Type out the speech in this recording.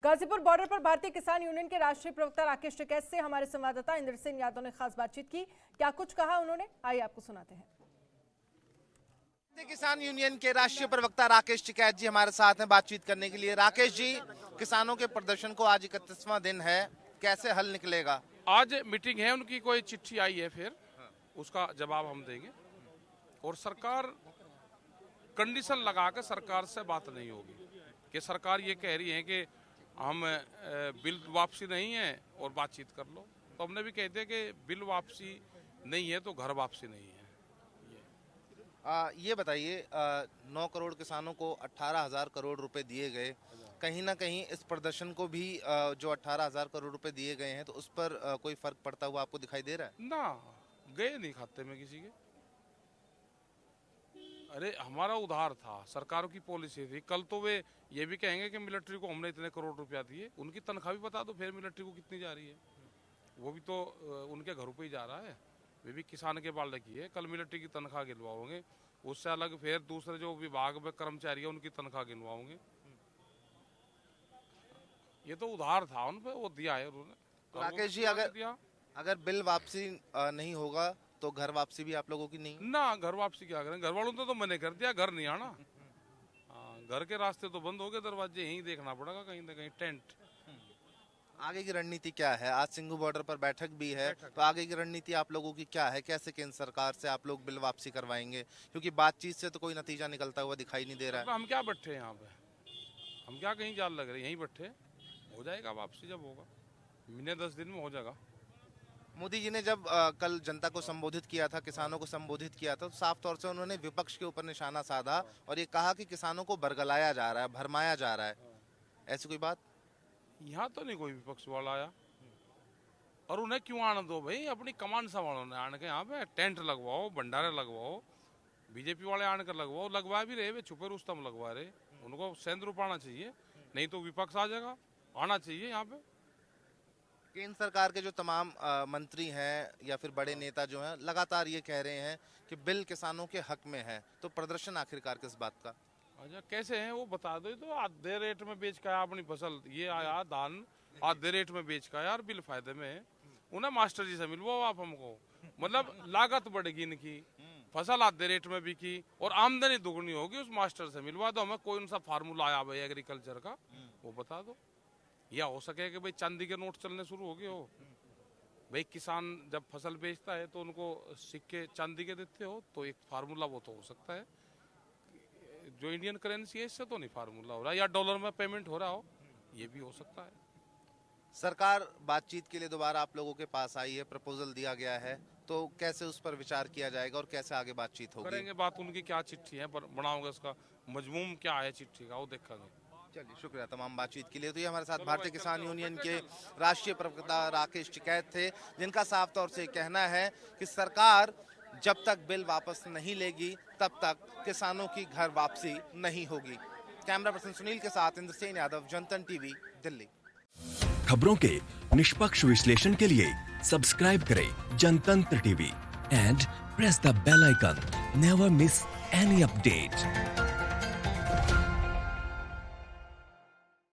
Ghazipur border पर भारतीय किसान यूनियन के राष्ट्रीय प्रवक्ता राकेश टिकैत से हमारे संवाददाता इंद्र सिंह यादव ने खास बातचीत की। क्या कुछ कहा उन्होंने, आइए आपको सुनाते हैं। भारतीय किसान यूनियन के राष्ट्रीय प्रवक्ता राकेश टिकैत जी हमारे साथ हैं बातचीत करने के लिए। राकेश जी, किसानों के प्रदर्शन को आज 31वां दिन है, कैसे हल निकलेगा? आज मीटिंग है उनकी, कोई चिट्ठी आई है, फिर उसका जवाब हम देंगे। और सरकार कंडीशन लगा के सरकार से बात नहीं होगी कि सरकार ये कह रही है कि हम बिल वापसी नहीं है और बातचीत कर लो, तो हमने भी कह दिया कि बिल वापसी नहीं है तो घर वापसी नहीं है। ये बताइए, 9 करोड़ किसानों को 18,000 करोड़ रुपए दिए गए, कहीं ना कहीं इस प्रदर्शन को भी जो 18,000 करोड़ रुपए दिए गए हैं तो उस पर कोई फर्क पड़ता हुआ आपको दिखाई दे रहा है? ना, गए नहीं खाते में किसी के। अरे हमारा उधार था, सरकारों की पॉलिसी थी। कल तो वे ये भी कहेंगे कि मिलिट्री को हमने इतने करोड़ रुपया दिए, उनकी तनख्वाह भी बता दो फिर मिलिट्री को कितनी जा रही है। वो भी तो उनके घरों पे ही जा रहा है, वे भी किसान के बाल की है। कल मिलिट्री की तनख्वाह गिनवाओगे, उससे अलग फिर दूसरे जो विभाग में कर्मचारी है उनकी तनख्वाह गिनवाओगे। ये तो उधार था उन पे, वो दिया है उन्होंने। तो राकेश जी, अगर बिल वापसी नहीं होगा तो घर वापसी भी आप लोगों की नहीं? ना, घर वापसी क्या करें, घर वालों ने तो मैंने कर दिया, घर नहीं आना। घर के रास्ते तो बंद हो गए, दरवाजे यहीं देखना पड़ेगा, कहीं ना कहीं टेंट। आगे की रणनीति क्या है? आज सिंघू बॉर्डर पर बैठक भी है, तो आगे की रणनीति आप लोगों की क्या है? कैसे केंद्र सरकार से आप लोग बिल वापसी करवाएंगे, क्योंकि बातचीत से तो कोई नतीजा निकलता हुआ दिखाई नहीं दे रहा है। हम क्या बैठे यहाँ पे, हम क्या कहीं जाल लग रहे, यहीं बैठे। हो जाएगा वापसी, जब होगा महीने 10 दिन में हो जाएगा। मोदी जी ने जब कल जनता को संबोधित किया था, किसानों को संबोधित किया था, तो साफ तौर से उन्होंने विपक्ष के ऊपर निशाना साधा और ये कहा कि किसानों को बरगलाया जा रहा है, भरमाया जा रहा है। ऐसी कोई बात? यहाँ तो नहीं कोई विपक्ष वाला आया, और उन्हें क्यों आने दो भाई, अपनी कमान संभालो। आने के यहाँ पे टेंट लगवाओ, भंडारे लगवाओ, बीजेपी वाले आने कर लगवाओ, लगवा भी रहे, वे छुपे रुस्तम लगवा रहे। उनको सेंध आना चाहिए, नहीं तो विपक्ष आ जाएगा। आना चाहिए यहाँ पे। केंद्र सरकार के जो तमाम मंत्री हैं या फिर बड़े नेता जो हैं, लगातार ये कह रहे हैं कि बिल किसानों के हक में है, तो प्रदर्शन आखिरकार किस बात का? अच्छा, कैसे हैं वो बता दो। तो आधे रेट में बेच का अपनी फसल, ये आया धान आधे रेट में बेच का यार, बिल फायदे में है। उन्हें मास्टर जी से मिलवाओ आप हमको, मतलब लागत बढ़ेगी इनकी, फसल आधे रेट में बिकी और आमदनी दुगनी होगी, उस मास्टर से मिलवा दो हमें। कोई उनसा फार्मूला आया भाई एग्रीकल्चर का, वो बता दो। या हो सके कि भाई चांदी के नोट चलने शुरू हो गए हो, भाई किसान जब फसल बेचता है तो उनको सिक्के चांदी के देते हो, तो एक फार्मूला वो तो हो सकता है। जो इंडियन करेंसी है इससे तो नहीं फार्मूला हो रहा, या डॉलर में पेमेंट हो रहा हो, ये भी हो सकता है। सरकार बातचीत के लिए दोबारा आप लोगों के पास आई है, प्रपोजल दिया गया है, तो कैसे उस पर विचार किया जाएगा और कैसे आगे बातचीत होगी? करेंगे बात, उनकी क्या चिट्ठी है, पर बनाओगे उसका मजमून क्या है चिट्ठी का, वो देखेंगे। चलिए, शुक्रिया तमाम बातचीत के लिए। तो ये हमारे साथ भारतीय किसान यूनियन के राष्ट्रीय प्रवक्ता राकेश टिकैत थे, जिनका साफ तौर से कहना है कि सरकार जब तक बिल वापस नहीं लेगी तब तक किसानों की घर वापसी नहीं होगी। कैमरा पर्सन सुनील के साथ इंद्र सिंह यादव, जनतन टीवी, दिल्ली। खबरों के निष्पक्ष विश्लेषण के लिए सब्सक्राइब करें Jantantra TV and press the bell icon. Never miss any update.